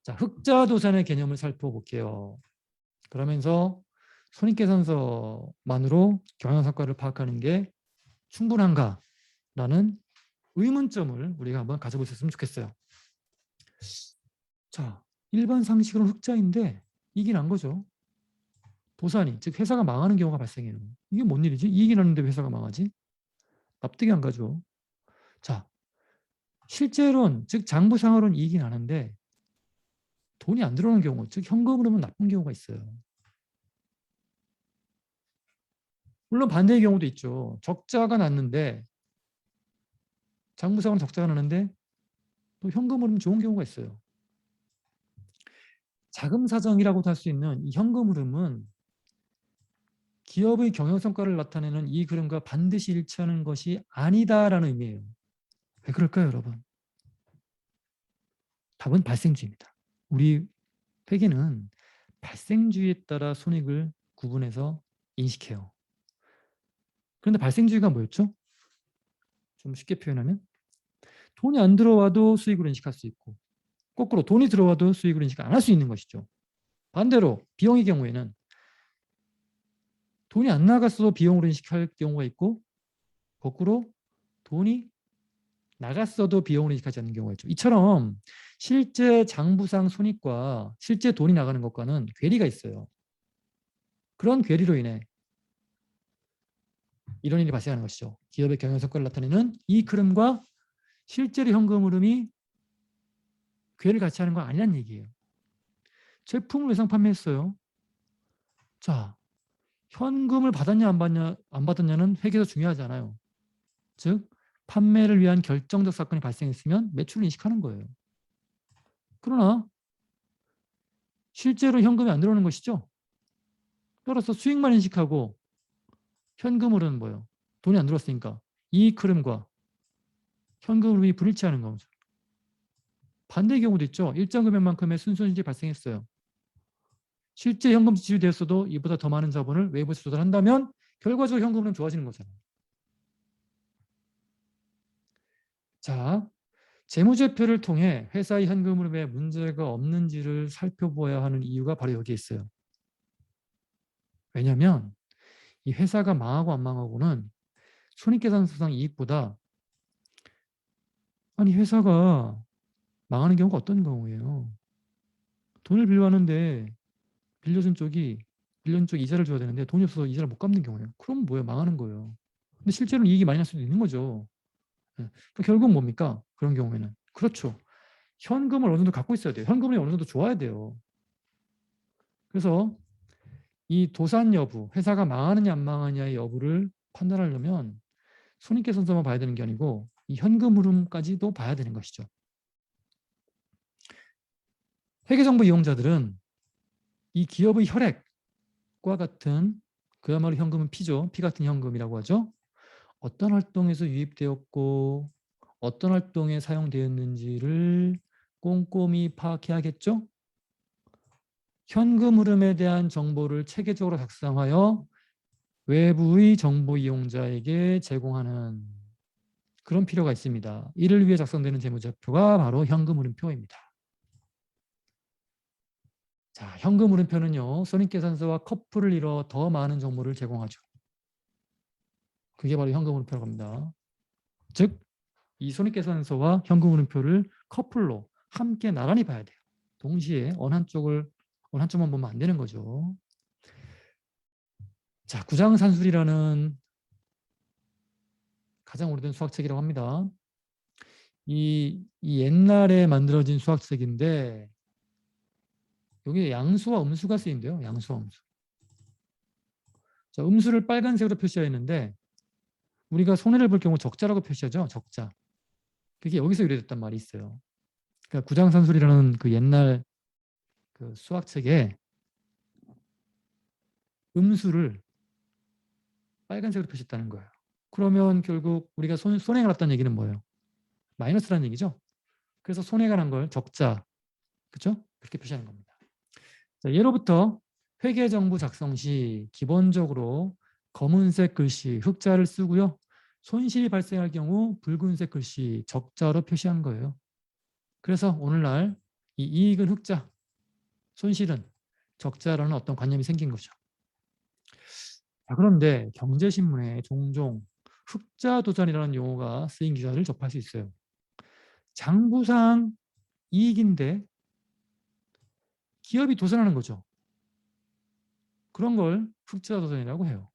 자, 흑자도산의 개념을 살펴볼게요. 그러면서 손익계산서만으로 경영성과를 파악하는 게 충분한가라는 의문점을 우리가 한번 가져볼 수 있으면 좋겠어요. 자, 일반 상식으로는 흑자인데 이익이 난 거죠. 도산이, 즉 회사가 망하는 경우가 발생해요. 이게 뭔 일이지? 이익이 나는데 회사가 망하지? 납득이 안 가죠. 자, 실제로는, 즉 장부상으로는 이익이 나는데 돈이 안 들어오는 경우, 즉 현금으로는 나쁜 경우가 있어요. 물론 반대의 경우도 있죠. 적자가 났는데, 장부상으로는 적자가 나는데 또 현금으로는 좋은 경우가 있어요. 자금사정이라고도 할 수 있는 이 현금 흐름은 기업의 경영성과를 나타내는 이 흐름과 반드시 일치하는 것이 아니다라는 의미예요. 왜 그럴까요, 여러분? 답은 발생주의입니다. 우리 회계는 발생주의에 따라 손익을 구분해서 인식해요. 그런데 발생주의가 뭐였죠? 좀 쉽게 표현하면 돈이 안 들어와도 수익으로 인식할 수 있고, 거꾸로 돈이 들어와도 수익으로 인식 안 할 수 있는 것이죠. 반대로 비용의 경우에는 돈이 안 나갔어도 비용으로 인식할 경우가 있고, 거꾸로 돈이 나갔어도 비용으로 인식하지 않는 경우가 있죠. 이처럼 실제 장부상 손익과 실제 돈이 나가는 것과는 괴리가 있어요. 그런 괴리로 인해 이런 일이 발생하는 것이죠. 기업의 경영 성과를 나타내는 이 흐름과 실제로 현금 흐름이 괴를 같이 하는 거 아니란 얘기예요. 제품을 외상 판매했어요. 자, 현금을 받았냐 안 받았냐는 회계에서 중요하지 않아요. 즉 판매를 위한 결정적 사건이 발생했으면 매출을 인식하는 거예요. 그러나 실제로 현금이 안 들어오는 것이죠. 따라서 수익만 인식하고 현금으로는 뭐예요? 돈이 안 들어왔으니까 이익 흐름과 현금 흐름이 불일치하는 거죠. 반대의 경우도 있죠. 일정 금액만큼의 순손실이 발생했어요. 실제 현금 지출이 되었어도 이보다 더 많은 자본을 외부에서 조달한다면 결과적으로 현금은 좋아지는 거잖아요. 자, 재무제표를 통해 회사의 현금 흐름에 문제가 없는지를 살펴보아야 하는 이유가 바로 여기에 있어요. 왜냐하면 이 회사가 망하고 안 망하고는 손익계산서상 이익보다 아니 회사가 망하는 경우가 어떤 경우예요. 돈을 빌려왔는데 빌려준 쪽이 이자를 줘야 되는데 돈이 없어서 이자를 못 갚는 경우예요. 그럼 뭐예요? 망하는 거예요. 근데 실제로는 이익이 많이 날 수도 있는 거죠. 그러니까 결국 뭡니까? 그런 경우에는. 그렇죠. 현금을 어느 정도 갖고 있어야 돼요. 현금이 어느 정도 좋아야 돼요. 그래서 이 도산 여부, 회사가 망하느냐 안 망하느냐의 여부를 판단하려면 손익계산서만 봐야 되는 게 아니고 이 현금 흐름까지도 봐야 되는 것이죠. 회계정보 이용자들은 이 기업의 혈액과 같은 그야말로 현금은 피죠. 피 같은 현금이라고 하죠. 어떤 활동에서 유입되었고 어떤 활동에 사용되었는지를 꼼꼼히 파악해야겠죠. 현금 흐름에 대한 정보를 체계적으로 작성하여 외부의 정보 이용자에게 제공하는 그런 필요가 있습니다. 이를 위해 작성되는 재무제표가 바로 현금 흐름표입니다. 자, 현금 흐름표는요, 손익계산서와 커플을 이뤄 더 많은 정보를 제공하죠. 그게 바로 현금 흐름표라고 합니다. 즉, 이 손익계산서와 현금 흐름표를 커플로 함께 나란히 봐야 돼요. 동시에 어느 한쪽만 보면 안 되는 거죠. 자, 구장산술이라는 가장 오래된 수학책이라고 합니다. 이 옛날에 만들어진 수학책인데 여기 양수와 음수가 쓰인대요. 양수와 음수. 자, 음수를 빨간색으로 표시했는데 우리가 손해를 볼 경우 적자라고 표시하죠. 적자. 그게 여기서 유래됐단 말이 있어요. 그러니까 구장산술이라는 그 옛날 그 수학책에 음수를 빨간색으로 표시했다는 거예요. 그러면 결국 우리가 손해가 났다는 얘기는 뭐예요? 마이너스라는 얘기죠. 그래서 손해가 난 걸 적자, 그렇죠? 그렇게 표시하는 겁니다. 자, 예로부터 회계정부 작성 시 기본적으로 검은색 글씨 흑자를 쓰고요. 손실이 발생할 경우 붉은색 글씨 적자로 표시한 거예요. 그래서 오늘날 이 이익은 흑자, 손실은 적자라는 어떤 관념이 생긴 거죠. 자, 그런데 경제신문에 종종 흑자도전이라는 용어가 쓰인 기사를 접할 수 있어요. 장부상 이익인데 기업이 도산하는 거죠. 그런 걸 흑자도전이라고 해요.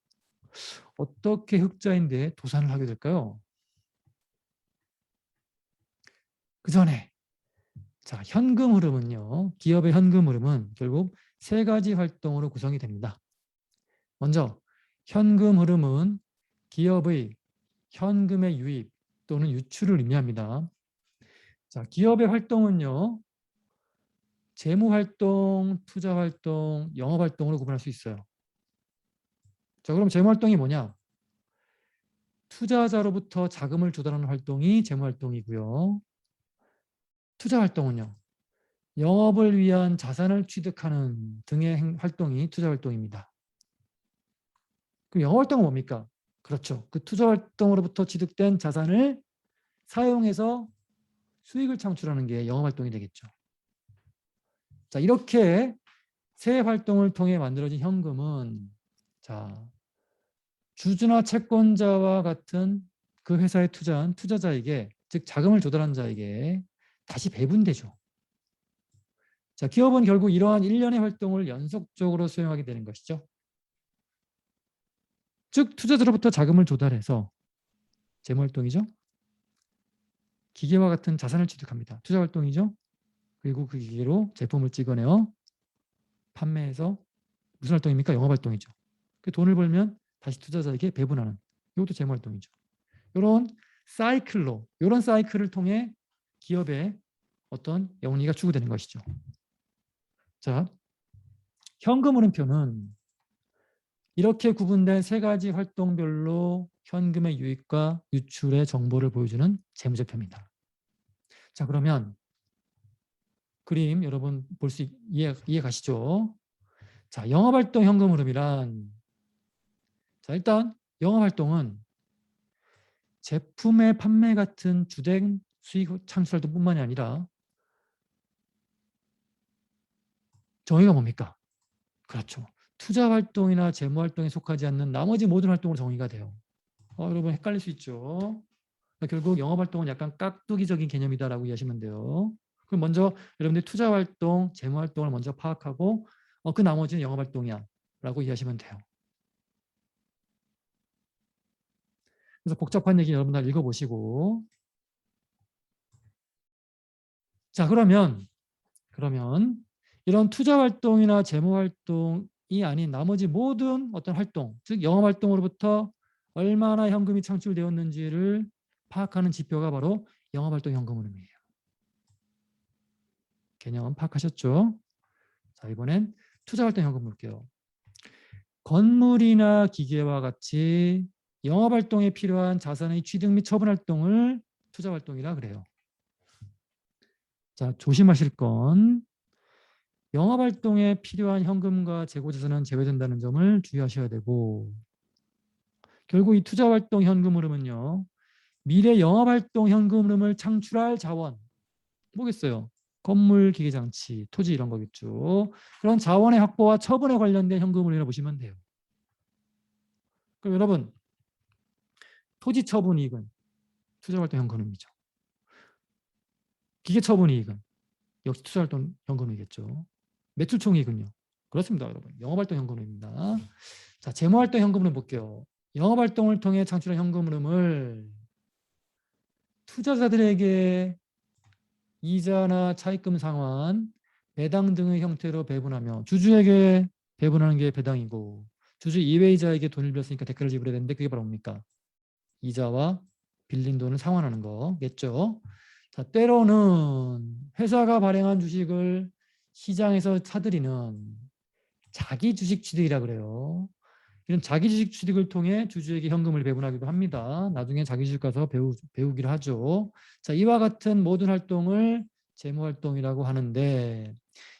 어떻게 흑자인데 도산을 하게 될까요? 그 전에 자, 현금 흐름은요. 기업의 현금 흐름은 결국 세 가지 활동으로 구성이 됩니다. 먼저 현금 흐름은 기업의 현금의 유입 또는 유출을 의미합니다. 자, 기업의 활동은요. 재무활동, 투자활동, 영업활동으로 구분할 수 있어요. 자, 그럼 재무활동이 뭐냐? 투자자로부터 자금을 조달하는 활동이 재무활동이고요. 투자활동은요. 영업을 위한 자산을 취득하는 등의 활동이 투자활동입니다. 그럼 영업활동은 뭡니까? 그렇죠. 그 투자활동으로부터 취득된 자산을 사용해서 수익을 창출하는 게 영업활동이 되겠죠. 자, 이렇게 세 활동을 통해 만들어진 현금은 자, 주주나 채권자와 같은 그 회사에 투자한 투자자에게, 즉 자금을 조달한 자에게 다시 배분되죠. 자, 기업은 결국 이러한 일련의 활동을 연속적으로 수행하게 되는 것이죠. 즉 투자자로부터 자금을 조달해서 재무활동이죠. 기계와 같은 자산을 취득합니다. 투자활동이죠. 그리고 그 기계로 제품을 찍어내어 판매해서 무슨 활동입니까? 영업활동이죠. 그 돈을 벌면 다시 투자자에게 배분하는, 이것도 재무활동이죠. 이런 사이클로, 이런 사이클을 통해 기업의 어떤 영리가 추구되는 것이죠. 자, 현금 흐름표는 이렇게 구분된 세 가지 활동별로 현금의 유입과 유출의 정보를 보여주는 재무제표입니다. 자, 그러면 그림 여러분 볼 수 이해 가시죠? 자, 영업활동 현금 흐름이란, 자, 일단 영업활동은 제품의 판매 같은 주된 수익 창출 활동뿐만이 아니라 정의가 뭡니까? 그렇죠. 투자 활동이나 재무 활동에 속하지 않는 나머지 모든 활동으로 정의가 돼요. 여러분 헷갈릴 수 있죠. 결국 영업 활동은 약간 깍두기적인 개념이다라고 이해하시면 돼요. 그럼 먼저 여러분들 투자 활동, 재무 활동을 먼저 파악하고 그 나머지는 영업 활동이야라고 이해하시면 돼요. 그래서 복잡한 얘기 여러분 다 읽어보시고, 자, 그러면 이런 투자 활동이나 재무 활동이 아닌 나머지 모든 어떤 활동, 즉 영업 활동으로부터 얼마나 현금이 창출되었는지를 파악하는 지표가 바로 영업 활동 현금 흐름이에요. 개념 파악하셨죠? 자, 이번엔 투자 활동 현금 볼게요. 건물이나 기계와 같이 영업 활동에 필요한 자산의 취득 및 처분 활동을 투자 활동이라 그래요. 자, 조심하실 건 영업활동에 필요한 현금과 재고자산은 제외된다는 점을 주의하셔야 되고, 결국 이 투자활동 현금 흐름은요. 미래 영업활동 현금 흐름을 창출할 자원, 뭐겠어요? 건물, 기계장치, 토지 이런 거겠죠. 그런 자원의 확보와 처분에 관련된 현금 흐름이라고 보시면 돼요. 그럼 여러분, 토지 처분 이익은 투자활동 현금 흐름이죠. 기계 처분 이익은 역시 투자활동 현금 흐름이겠죠. 매출 총이익은요. 그렇습니다, 여러분. 영업활동 현금 흐름입니다. 자, 재무활동 현금 흐름 볼게요. 영업활동을 통해 창출한 현금 흐름을 투자자들에게 이자나 차입금 상환, 배당 등의 형태로 배분하며, 주주에게 배분하는 게 배당이고 주주 이외이자에게 돈을 빌렸으니까 대가를 지불해야 되는데 그게 바로 뭡니까? 이자와 빌린 돈을 상환하는 거겠죠. 자, 때로는 회사가 발행한 주식을 시장에서 사들이는 자기 주식 취득이라 그래요. 이런 자기 주식 취득을 통해 주주에게 현금을 배분하기도 합니다. 나중에 자기 주식 가서 배우기를 하죠. 자, 이와 같은 모든 활동을 재무활동이라고 하는데,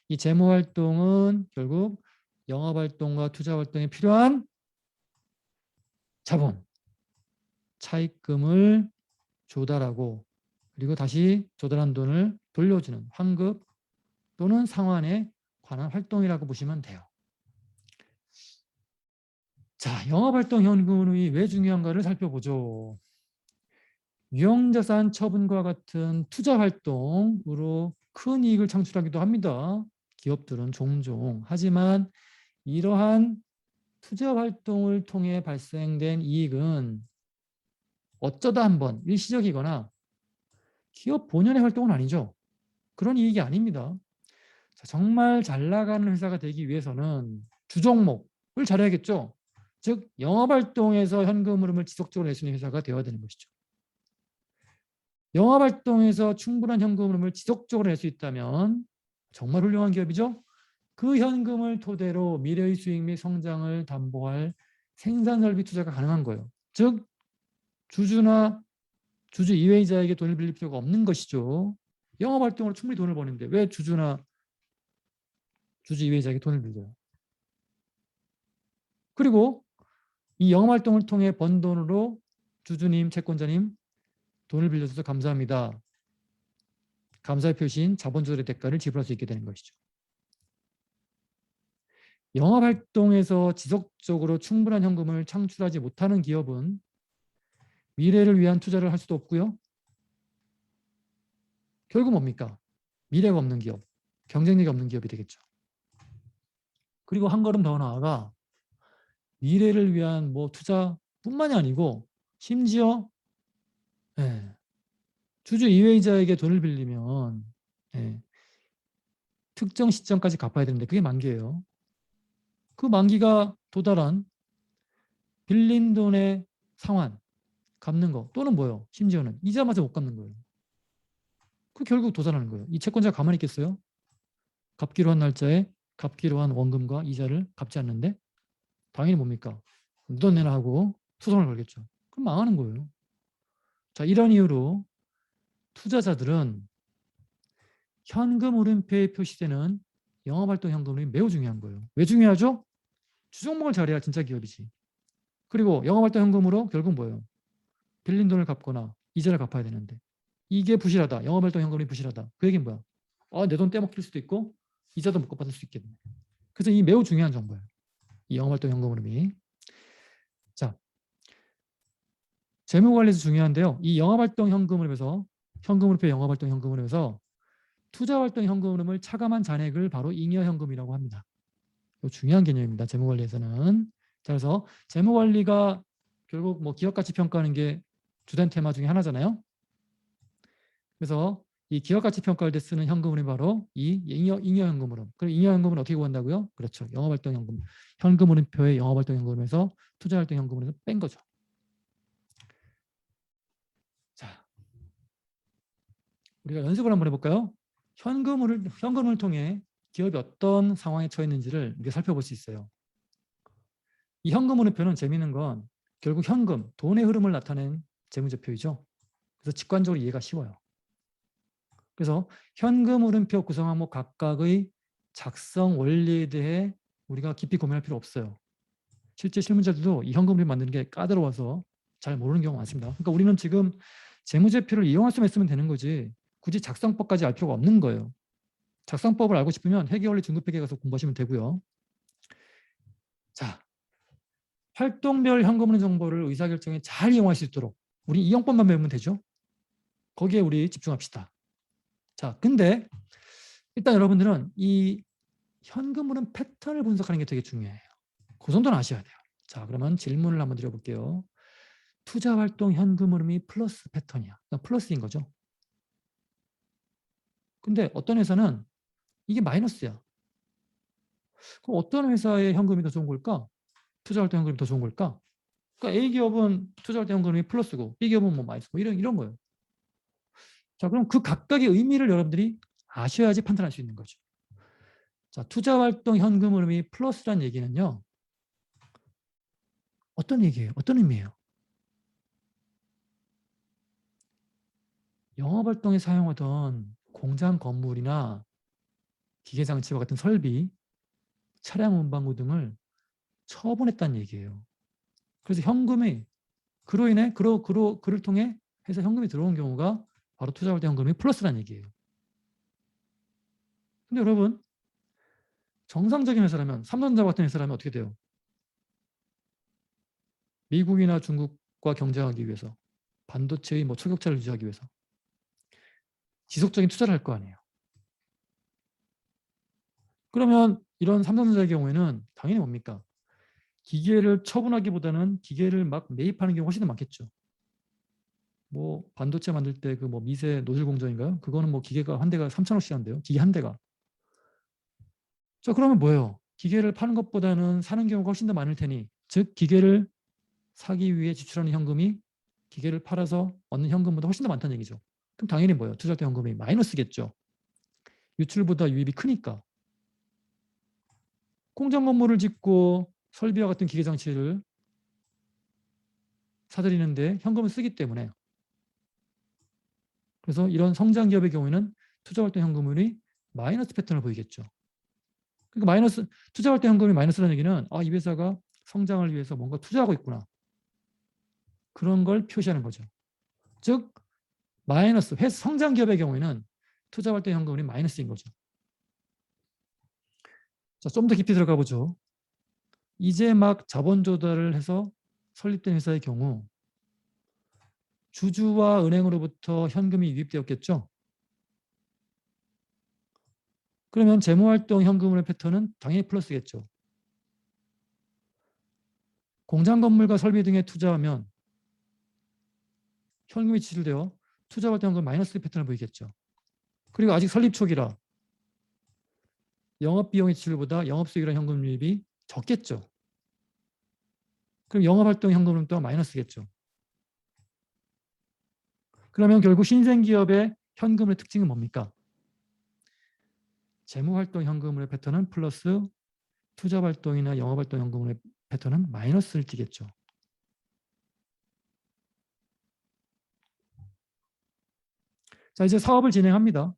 이 재무활동은 결국 영업활동과 투자활동에 필요한 자본, 차입금을 조달하고 그리고 다시 조달한 돈을 돌려주는 환급, 또는 상환에 관한 활동이라고 보시면 돼요. 자, 영업활동 현금흐름이 왜 중요한가를 살펴보죠. 유형자산 처분과 같은 투자활동으로 큰 이익을 창출하기도 합니다. 기업들은 종종. 하지만 이러한 투자활동을 통해 발생된 이익은 어쩌다 한번 일시적이거나 기업 본연의 활동은 아니죠. 그런 이익이 아닙니다. 자, 정말 잘 나가는 회사가 되기 위해서는 주종목을 잘해야겠죠. 즉 영업활동에서 현금 흐름을 지속적으로 낼 수 있는 회사가 되어야 되는 것이죠. 영업활동에서 충분한 현금 흐름을 지속적으로 낼 수 있다면 정말 훌륭한 기업이죠. 그 현금을 토대로 미래의 수익 및 성장을 담보할 생산설비 투자가 가능한 거예요. 즉 주주나 주주 이외이자에게 돈을 빌릴 필요가 없는 것이죠. 영업활동으로 충분히 돈을 버는데 왜 주주나 주주 이외이자에게 돈을 빌려요? 그리고 이 영업활동을 통해 번 돈으로 주주님, 채권자님 돈을 빌려줘서 감사합니다. 감사의 표시인 자본조달의 대가를 지불할 수 있게 되는 것이죠. 영업활동에서 지속적으로 충분한 현금을 창출하지 못하는 기업은 미래를 위한 투자를 할 수도 없고요. 결국 뭡니까? 미래가 없는 기업, 경쟁력이 없는 기업이 되겠죠. 그리고 한 걸음 더 나아가 미래를 위한 뭐 투자뿐만이 아니고 심지어 주주 이외이자에게 돈을 빌리면 특정 시점까지 갚아야 되는데 그게 만기예요. 그 만기가 도달한 빌린 돈의 상환, 갚는 거 또는 뭐요? 심지어는 이자마저 못 갚는 거예요. 그 결국 도달하는 거예요. 이 채권자가 가만히 있겠어요? 갚기로 한 날짜에 갚기로 한 원금과 이자를 갚지 않는데 당연히 뭡니까? 묻어내나 하고 소송을 걸겠죠. 그럼 망하는 거예요. 자, 이런 이유로 투자자들은 현금 흐름표에 표시되는 영업활동 현금 흐름이 매우 중요한 거예요. 왜 중요하죠? 주종목을 잘해야 진짜 기업이지. 그리고 영업활동 현금으로 결국 뭐예요? 빌린 돈을 갚거나 이자를 갚아야 되는데 이게 부실하다. 영업활동 현금이 부실하다. 그 얘기는 뭐야? 내 돈 떼먹힐 수도 있고 이자도 못 갚을 수 있겠네. 그래서 이 매우 중요한 정보예요. 이 영업활동 현금 흐름이. 자, 재무관리에서 중요한데요. 이 영업활동 현금 흐름에서 현금 흐름표 영업활동 현금 흐름에서 투자활동 현금 흐름을 차감한 잔액을 바로 잉여현금이라고 합니다. 이거 중요한 개념입니다. 재무관리에서는. 자, 그래서 재무관리가 결국 뭐 기업가치 평가하는 게 주된 테마 중에 하나잖아요. 그래서 이 기업가치 평가할 때 쓰는 현금 흐름이 바로 이 잉여현금 흐름. 그럼 잉여현금은 어떻게 구한다고요? 그렇죠. 영업활동 현금. 현금 흐름표의 영업활동 현금 흐름에서 투자활동 현금 흐름에서 뺀 거죠. 자, 우리가 연습을 한번 해볼까요? 현금을 통해 기업이 어떤 상황에 처했는지를 우리가 살펴볼 수 있어요. 이 현금 흐름표는 재미있는 건 결국 현금, 돈의 흐름을 나타낸 재무제표이죠. 그래서 직관적으로 이해가 쉬워요. 그래서 현금 흐름표 구성 항목 각각의 작성 원리에 대해 우리가 깊이 고민할 필요 없어요. 실제 실무자들도 이 현금 흐름 만드는 게 까다로워서 잘 모르는 경우가 많습니다. 그러니까 우리는 지금 재무제표를 이용할 수만 있으면 되는 거지 굳이 작성법까지 알 필요가 없는 거예요. 작성법을 알고 싶으면 회계원리 중급회계 가서 공부하시면 되고요. 자, 활동별 현금 흐름 정보를 의사결정에 잘 이용할 수 있도록 우리 이용법만 배우면 되죠. 거기에 우리 집중합시다. 자, 근데 일단 여러분들은 이 현금 흐름 패턴을 분석하는 게 되게 중요해요. 그 정도는 아셔야 돼요. 자, 그러면 질문을 한번 드려볼게요. 투자활동 현금 흐름이 플러스 패턴이야. 그러니까 플러스인 거죠. 근데 어떤 회사는 이게 마이너스야. 그럼 어떤 회사의 현금이 더 좋은 걸까? 투자활동 현금이 더 좋은 걸까? 그러니까 A기업은 투자활동 현금이 플러스고 B기업은 뭐 마이너스고 이런 거예요. 자, 그럼 그 각각의 의미를 여러분들이 아셔야지 판단할 수 있는 거죠. 자, 투자활동 현금 흐름이 플러스란 얘기는요. 어떤 얘기예요? 어떤 의미예요? 영업활동에 사용하던 공장 건물이나 기계장치와 같은 설비, 차량 운반구 등을 처분했다는 얘기예요. 그래서 현금이 그로 인해 그를 통해 해서 현금이 들어온 경우가 바로 투자활동 현금이 플러스라는 얘기예요. 근데 여러분, 정상적인 회사라면, 삼성전자 같은 회사라면 어떻게 돼요? 미국이나 중국과 경쟁하기 위해서, 반도체의 뭐 초격차를 유지하기 위해서 지속적인 투자를 할 거 아니에요. 그러면 이런 삼성전자의 경우에는 당연히 뭡니까? 기계를 처분하기보다는 기계를 막 매입하는 경우가 훨씬 더 많겠죠. 뭐 반도체 만들 때 그 뭐 미세 노즐 공정인가요? 그거는 뭐 기계가 한 대가 3천억씩 한대요. 기계 한 대가. 자, 그러면 뭐예요? 기계를 파는 것보다는 사는 경우가 훨씬 더 많을 테니, 즉 기계를 사기 위해 지출하는 현금이 기계를 팔아서 얻는 현금보다 훨씬 더 많다는 얘기죠. 그럼 당연히 뭐예요? 투자할 때 현금이 마이너스겠죠. 유출보다 유입이 크니까. 공장 건물을 짓고 설비와 같은 기계 장치를 사들이는데 현금을 쓰기 때문에, 그래서 이런 성장 기업의 경우에는 투자 활동 현금률이 마이너스 패턴을 보이겠죠. 그러니까 마이너스, 투자 활동 현금이 마이너스라는 얘기는 이 회사가 성장을 위해서 뭔가 투자하고 있구나, 그런 걸 표시하는 거죠. 즉 마이너스, 성장 기업의 경우에는 투자 활동 현금률이 마이너스인 거죠. 자, 좀 더 깊이 들어가 보죠. 이제 막 자본 조달을 해서 설립된 회사의 경우 주주와 은행으로부터 현금이 유입되었겠죠. 그러면 재무활동 현금의 패턴은 당연히 플러스겠죠. 공장 건물과 설비 등에 투자하면 현금이 지출되어 투자활동 현금 마이너스 패턴을 보이겠죠. 그리고 아직 설립 초기라 영업비용의 지출보다 영업수익이라는 현금 유입이 적겠죠. 그럼 영업활동 현금은 또 마이너스겠죠. 그러면 결국 신생기업의 현금의 특징은 뭡니까? 재무활동 현금의 패턴은 플러스, 투자활동이나 영업활동 현금의 패턴은 마이너스를 띠겠죠. 자, 이제 사업을 진행합니다.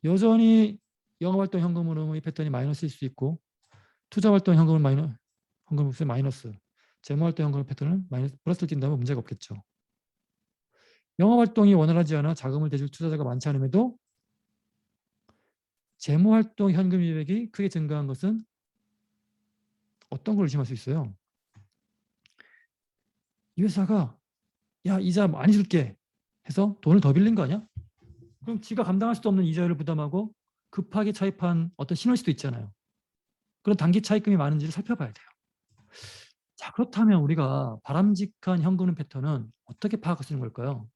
여전히 영업활동 현금 흐름의 패턴이 마이너스일 수 있고, 투자활동 현금은 마이너스, 재무활동 현금 패턴은 마이너스, 플러스를 띈다면 문제가 없겠죠. 영업활동이 원활하지 않아 자금을 대줄 투자자가 많지 않음에도 재무활동 현금 유입액이 크게 증가한 것은 어떤 걸 의심할 수 있어요? 이 회사가 야, 이자 많이 줄게 해서 돈을 더 빌린 거 아니야? 그럼 지가 감당할 수도 없는 이자율을 부담하고 급하게 차입한 어떤 신호일 수도 있잖아요. 그런 단기 차입금이 많은지를 살펴봐야 돼요. 자, 그렇다면 우리가 바람직한 현금 패턴은 어떻게 파악할 수 있는 걸까요?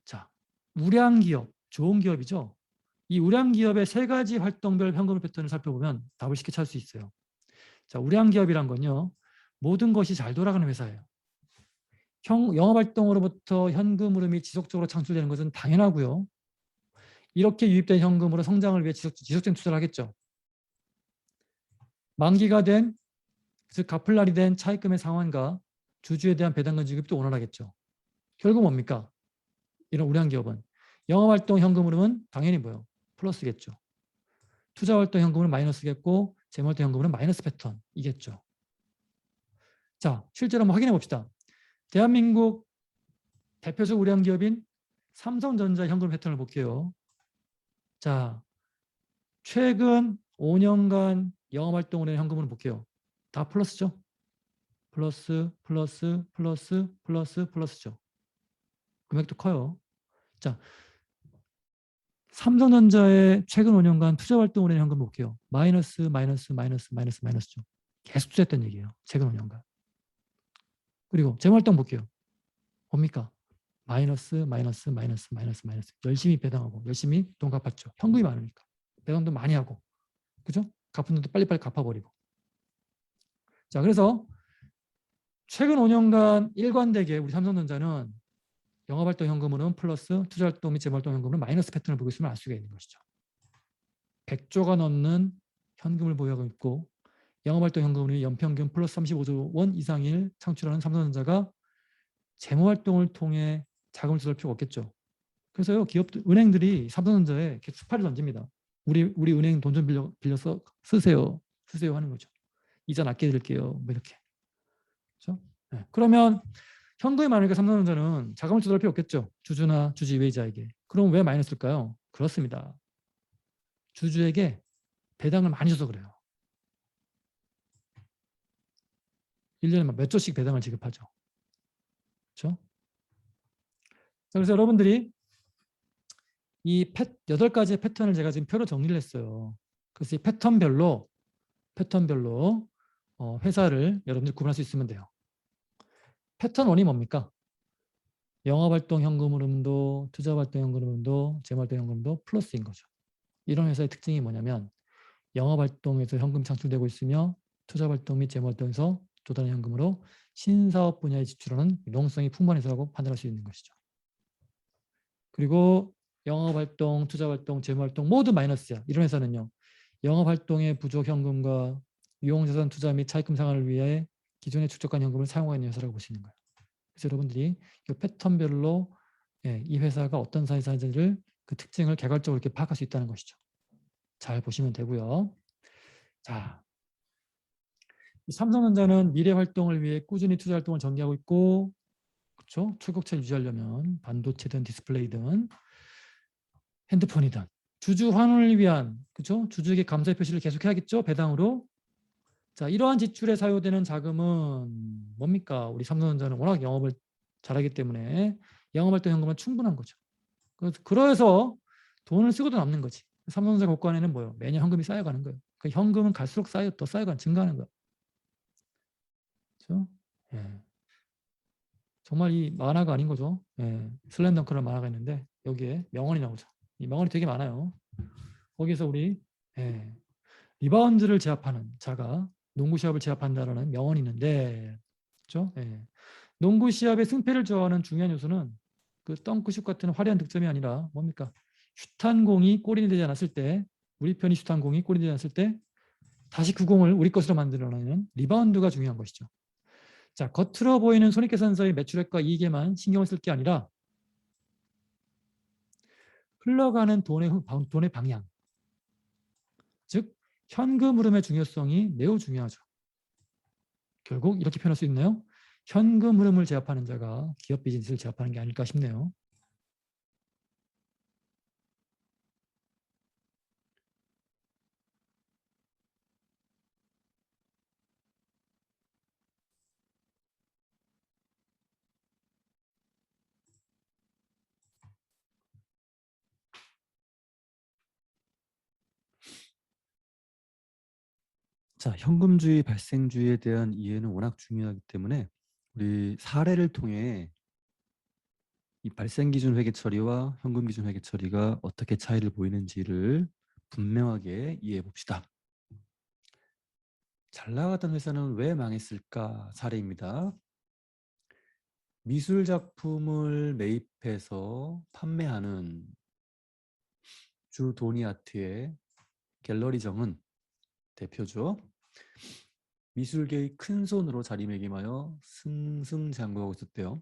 자, 우량 기업, 좋은 기업이죠. 이 우량 기업의 세 가지 활동별 현금 패턴을 살펴보면 답을 쉽게 찾을 수 있어요. 자, 우량 기업이란 건요, 모든 것이 잘 돌아가는 회사예요. 영업활동으로부터 현금 흐름이 지속적으로 창출되는 것은 당연하고요. 이렇게 유입된 현금으로 성장을 위해 지속적인 투자를 하겠죠. 만기가 된, 즉 갚을 날이 된 차입금의 상환과 주주에 대한 배당금 지급도 원활하겠죠. 결국 뭡니까? 이런 우량 기업은 영업활동 현금 흐름은 당연히 뭐예요? 플러스겠죠. 투자활동 현금은 마이너스겠고 재무활동 현금은 마이너스 패턴이겠죠. 자, 실제로 한번 확인해 봅시다. 대한민국 대표적 우량 기업인 삼성전자 현금 패턴을 볼게요. 자, 최근 5년간 영업활동을 한 현금을 볼게요. 다 플러스죠? 플러스, 플러스, 플러스, 플러스, 플러스죠. 금액도 커요. 자, 삼성전자의 최근 5년간 투자활동을 한 현금 볼게요. 마이너스, 마이너스, 마이너스, 마이너스, 마이너스죠. 계속 투자했던 얘기예요. 최근 5년간. 그리고 재무활동 볼게요. 뭡니까? 마이너스, 마이너스, 마이너스, 마이너스, 마이너스. 열심히 배당하고 열심히 돈 갚았죠. 현금이 많으니까. 배당도 많이 하고. 그죠? 갚은 돈도 빨리빨리 갚아버리고. 자, 그래서 최근 5년간 일관되게 우리 삼성전자는 영업활동 현금으로는 플러스, 투자활동 및 재무활동 현금으로는 마이너스 패턴을 보고 있으면 알 수가 있는 것이죠. 100조가 넘는 현금을 보유하고 있고 영업활동 현금이 연평균 플러스 35조 원 이상을 창출하는 삼성전자가 재무활동을 통해 자금을 조달 필요가 없겠죠. 그래서요, 기업들, 은행들이 삼성전자에 이렇게 수파를 던집니다. 우리 은행 돈 좀 빌려서 쓰세요 하는 거죠. 이자 낮게 드릴게요. 뭐 이렇게. 그렇죠? 네. 그러면 현금이 많으니까 삼성전자는 자금을 조달할 필요 없겠죠. 주주나 주주 이해자에게. 그럼 왜 마이너스일까요? 그렇습니다. 주주에게 배당을 많이 줘서 그래요. 1년에 몇 조씩 배당을 지급하죠. 그렇죠? 그래서 여러분들이 이 8가지의 패턴을 제가 지금 표로 정리를 했어요. 그래서 이 패턴별로 회사를 여러분들이 구분할 수 있으면 돼요. 패턴 1이 뭡니까? 영업활동 현금 흐름도, 투자활동 현금 흐름도, 재무활동 현금 흐름도 플러스인 거죠. 이런 회사의 특징이 뭐냐면 영업활동에서 현금이 창출되고 있으며 투자활동 및 재무활동에서 또 다른 현금으로 신사업 분야에 지출하는 유동성이 풍부한 회사라고 판단할 수 있는 것이죠. 그리고 영업활동, 투자활동, 재무활동 모두 마이너스야. 이런 회사는요. 영업활동의 부족 현금과 유용자산 투자 및 차입금 상환을 위해 기존에 축적한 현금을 사용하고 있는 회사라고 보시는 거예요. 그래서 여러분들이 이 패턴별로 이 회사가 어떤 회사인지를 그 특징을 개괄적으로 이렇게 파악할 수 있다는 것이죠. 잘 보시면 되고요. 자, 삼성전자는 미래 활동을 위해 꾸준히 투자 활동을 전개하고 있고, 그렇죠? 출국차를 유지하려면 반도체든 디스플레이든 핸드폰이든 주주 환원을 위한, 그렇죠? 주주에게 감사의 표시를 계속해야겠죠? 배당으로. 자, 이러한 지출에 사용되는 자금은 뭡니까? 우리 삼성전자는 워낙 영업을 잘하기 때문에 영업활동 현금은 충분한 거죠. 그래서 돈을 쓰고도 남는 거지. 삼성전자 국간에는 뭐예요? 매년 현금이 쌓여가는 거예요. 그 현금은 갈수록 더 쌓여가는, 증가하는 거예요. 그렇죠? 예. 정말 이 만화가 아닌 거죠. 예. 슬램덩크라는 만화가 있는데 여기에 명언이 나오죠. 이 명언이 되게 많아요. 거기서 우리 예. 리바운드를 제압하는 자가 농구 시합을 제압한다라는 명언이 있는데, 그렇죠? 예. 농구 시합의 승패를 좌우하는 중요한 요소는 그 덩크슛 같은 화려한 득점이 아니라 뭡니까? 슛한 공이 골이 되지 않았을 때, 우리 편이 슛한 공이 골이 되지 않았을 때 다시 그 공을 우리 것으로 만들어내는 리바운드가 중요한 것이죠. 자, 겉으로 보이는 손익계산서의 매출액과 이익에만 신경을 쓸 게 아니라 흘러가는 돈의 방향, 즉 현금 흐름의 중요성이 매우 중요하죠. 결국 이렇게 표현할 수 있나요? 현금 흐름을 제압하는 자가 기업 비즈니스를 제압하는 게 아닐까 싶네요. 자, 현금주의, 발생주의에 대한 이해는 워낙 중요하기 때문에 우리 사례를 통해 이 발생기준 회계 처리와 현금기준 회계 처리가 어떻게 차이를 보이는지를 분명하게 이해해 봅시다. 잘 나가던 회사는 왜 망했을까? 사례입니다. 미술 작품을 매입해서 판매하는 주 도니아트의 갤러리정은 대표죠. 미술계의 큰 손으로 자리매김하여 승승장구하고 있었대요.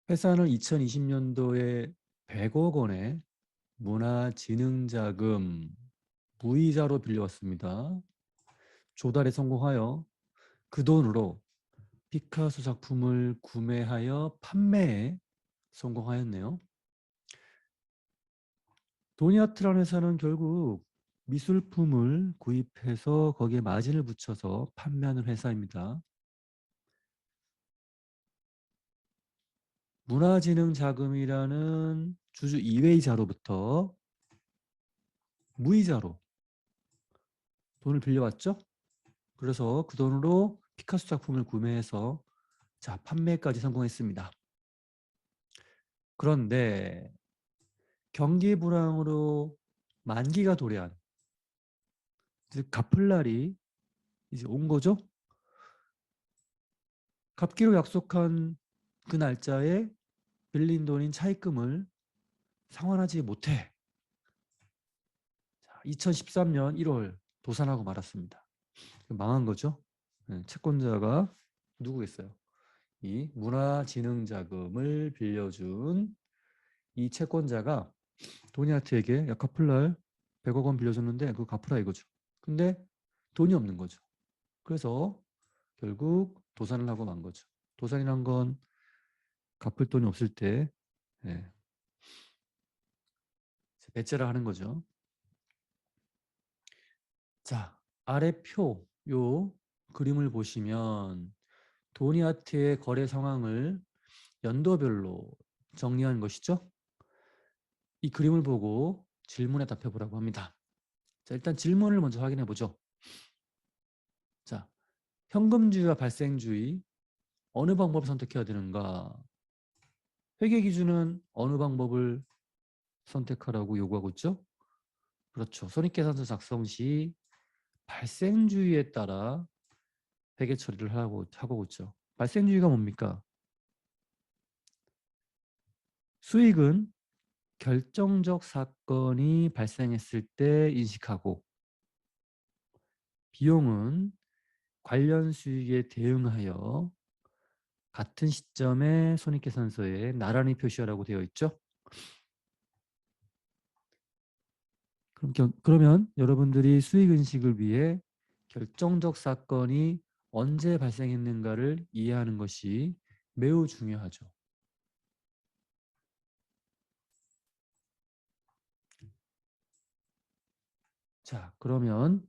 회사는 2020년도에 100억 원의 문화진흥자금 무이자로 빌려왔습니다. 조달에 성공하여 그 돈으로 피카소 작품을 구매하여 판매에 성공하였네요. 도니아트라는 회사는 결국 미술품을 구입해서 거기에 마진을 붙여서 판매하는 회사입니다. 문화진흥자금이라는 주주 이외이자로부터 무이자로 돈을 빌려왔죠. 그래서 그 돈으로 피카소 작품을 구매해서 자, 판매까지 성공했습니다. 그런데 경기 불황으로 만기가 도래한 즉 갚을 날이 이제 온 거죠. 갚기로 약속한 그 날짜에 빌린 돈인 차입금을 상환하지 못해 2013년 1월 도산하고 말았습니다. 망한 거죠. 채권자가 누구겠어요? 이 문화진흥자금을 빌려준 이 채권자가 도니아트에게 야 갚을 날 100억 원 빌려줬는데 그거 갚으라 이거죠. 근데 돈이 없는 거죠. 그래서 결국 도산을 하고 만 거죠. 도산이란 건 갚을 돈이 없을 때 예, 배째라 하는 거죠. 자, 아래 표, 요 그림을 보시면 도니아트의 거래 상황을 연도별로 정리한 것이죠. 이 그림을 보고 질문에 답해 보라고 합니다. 자, 일단 질문을 먼저 확인해 보죠. 자, 현금주의와 발생주의 어느 방법을 선택해야 되는가? 회계 기준은 어느 방법을 선택하라고 요구하고 있죠? 그렇죠. 손익계산서 작성 시 발생주의에 따라 회계 처리를 하고 있죠. 발생주의가 뭡니까? 수익은 결정적 사건이 발생했을 때 인식하고, 비용은 관련 수익에 대응하여 같은 시점에 손익계산서에 나란히 표시하라고 되어 있죠. 그러면 여러분들이 수익 인식을 위해 결정적 사건이 언제 발생했는가를 이해하는 것이 매우 중요하죠. 자, 그러면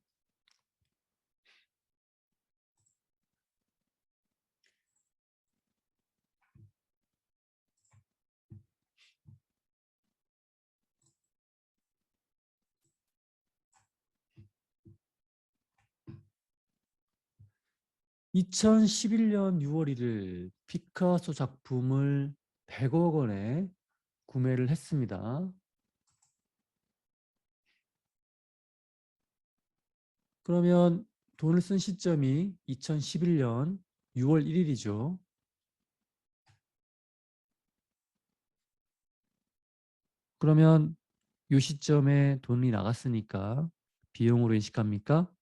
2011년 6월 1일 피카소 작품을 100억 원에 구매를 했습니다. 그러면 돈을 쓴 시점이 2011년 6월 1일이죠. 그러면 이 시점에 돈이 나갔으니까 비용으로 인식합니까?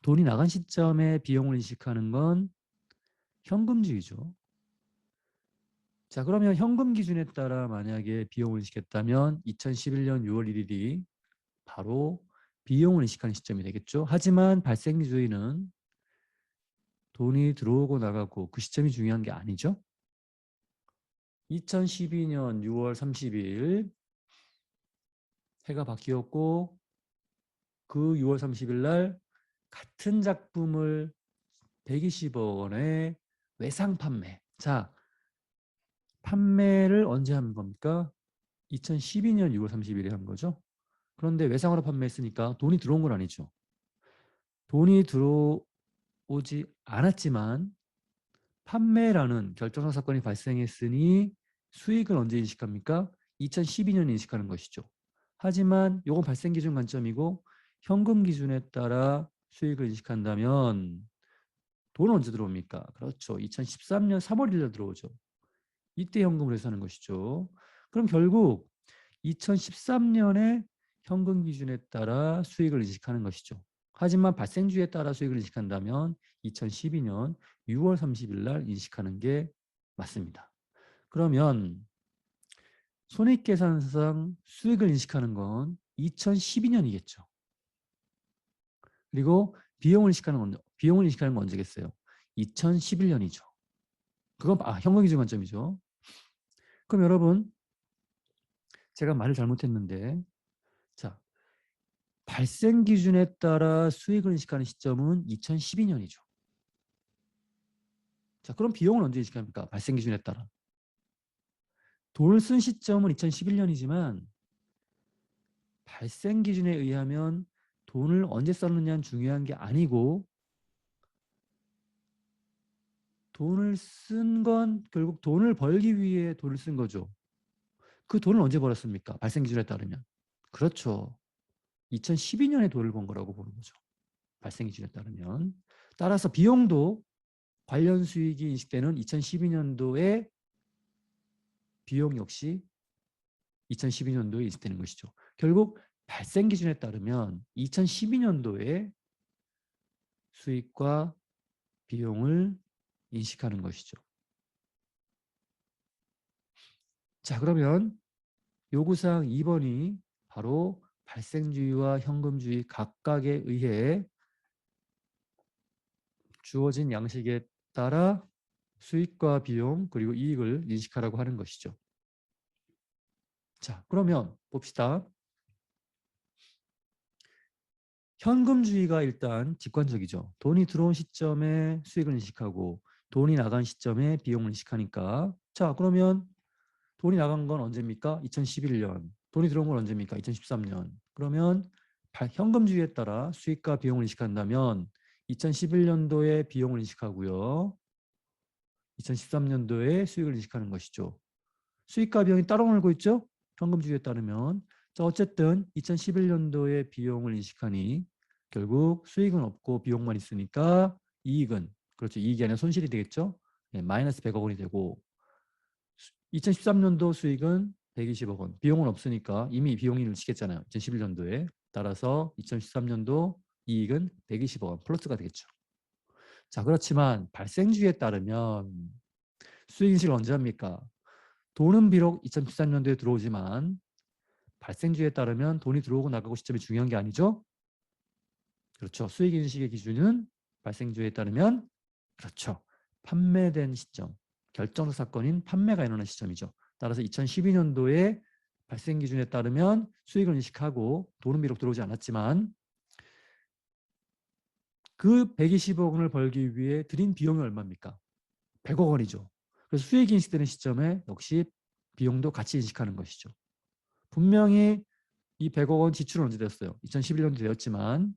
돈이 나간 시점에 비용을 인식하는 건 현금주의죠. 자, 그러면 현금 기준에 따라 만약에 비용을 인식했다면 2011년 6월 1일이 바로 비용을 인식하는 시점이 되겠죠. 하지만 발생주의는 돈이 들어오고 나가고 그 시점이 중요한 게 아니죠. 2012년 6월 30일 해가 바뀌었고 그 6월 30일 날 같은 작품을 120억 원에 외상 판매. 자, 판매를 언제 한 겁니까? 2012년 6월 30일에 한 거죠. 그런데 외상으로 판매했으니까 돈이 들어온 건 아니죠. 돈이 들어오지 않았지만 판매라는 결정적 사건이 발생했으니 수익을 언제 인식합니까? 2012년에 인식하는 것이죠. 하지만 이건 발생 기준 관점이고 현금 기준에 따라 수익을 인식한다면 돈은 언제 들어옵니까? 그렇죠. 2013년 3월 1일 들어오죠. 이때 현금으로 해서 하는 것이죠. 그럼 결국 2013년에 현금 기준에 따라 수익을 인식하는 것이죠. 하지만 발생주에 따라 수익을 인식한다면 2012년 6월 30일 날 인식하는 게 맞습니다. 그러면 손익계산상 수익을 인식하는 건 2012년이겠죠. 그리고 비용을 인식하는 건 언제겠어요? 2011년이죠. 그건 현금 기준 관점이죠. 그럼 여러분, 제가 말을 잘못했는데, 자, 발생 기준에 따라 수익을 인식하는 시점은 2012년이죠. 자, 그럼 비용을 언제 인식합니까? 발생 기준에 따라. 돈을 쓴 시점은 2011년이지만 발생 기준에 의하면 돈을 언제 썼느냐는 중요한 게 아니고 돈을 쓴 건 결국 돈을 벌기 위해 돈을 쓴 거죠. 그 돈을 언제 벌었습니까? 발생 기준에 따르면. 그렇죠. 2012년에 돈을 번 거라고 보는 거죠. 발생 기준에 따르면. 따라서 비용도 관련 수익이 인식되는 2012년도에 비용 역시 2012년도에 인식되는 것이죠. 결국 발생 기준에 따르면 2012년도에 수익과 비용을 인식하는 것이죠. 자, 그러면 요구사항 2번이 바로 발생주의와 현금주의 각각에 의해 주어진 양식에 따라 수익과 비용 그리고 이익을 인식하라고 하는 것이죠. 자, 그러면 봅시다. 현금주의가 일단 직관적이죠. 돈이 들어온 시점에 수익을 인식하고 돈이 나간 시점에 비용을 인식하니까. 자, 그러면 돈이 나간 건 언제입니까? 2011년. 돈이 들어온 건 언제입니까? 2013년. 그러면 현금주의에 따라 수익과 비용을 인식한다면 2011년도에 비용을 인식하고요. 2013년도에 수익을 인식하는 것이죠. 수익과 비용이 따로 놀고 있죠? 현금주의에 따르면. 자, 어쨌든 2011년도에 비용을 인식하니 결국 수익은 없고 비용만 있으니까 이익은, 그렇죠. 이익이 아니라 손실이 되겠죠? 네, 마이너스 100억 원이 되고 2013년도 수익은 120억 원. 비용은 없으니까 이미 비용이 일치했잖아요. 2011년도에. 따라서 2013년도 이익은 120억 원 플러스가 되겠죠. 자, 그렇지만 발생주의에 따르면 수익 인식을 언제 합니까? 돈은 비록 2013년도에 들어오지만 발생주의에 따르면 돈이 들어오고 나가고 시점이 중요한 게 아니죠? 그렇죠. 수익 인식의 기준은 발생주의에 따르면 그렇죠. 판매된 시점, 결정적 사건인 판매가 일어난 시점이죠. 따라서 2012년도에 발생 기준에 따르면 수익을 인식하고 돈은 비록 들어오지 않았지만 그 120억 원을 벌기 위해 들인 비용이 얼마입니까? 100억 원이죠. 그래서 수익이 인식되는 시점에 역시 비용도 같이 인식하는 것이죠. 분명히 이 100억 원 지출은 언제 됐어요? 2011년도 되었지만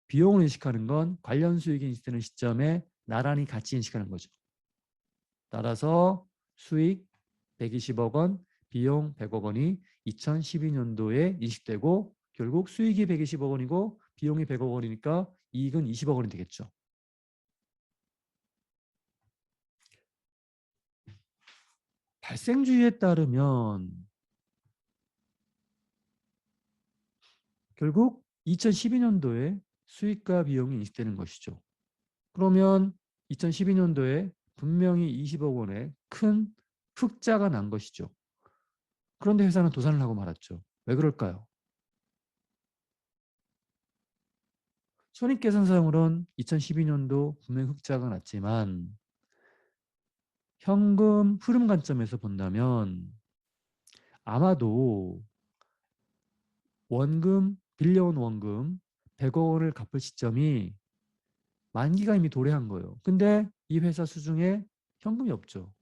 비용을 인식하는 건 관련 수익이 인식되는 시점에 나란히 같이 인식하는 거죠. 따라서 수익 120억 원, 비용 100억 원이 2012년도에 인식되고 결국 수익이 120억 원이고 비용이 100억 원이니까 이익은 20억 원이 되겠죠. 발생주의에 따르면 결국 2012년도에 수익과 비용이 인식되는 것이죠. 그러면 2012년도에 분명히 20억 원의 큰 흑자가 난 것이죠. 그런데 회사는 도산을 하고 말았죠. 왜 그럴까요? 손익계산상으로는 2012년도 분명히 흑자가 났지만 현금 흐름 관점에서 본다면 아마도 원금, 빌려온 원금 100억 원을 갚을 시점이 만기가 이미 도래한 거예요. 근데 이 회사 수중에 현금이 없죠.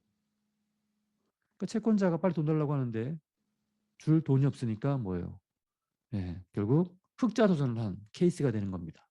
그러니까 채권자가 빨리 돈 달라고 하는데 줄 돈이 없으니까 뭐예요? 예, 결국 흑자 도전을 한 케이스가 되는 겁니다.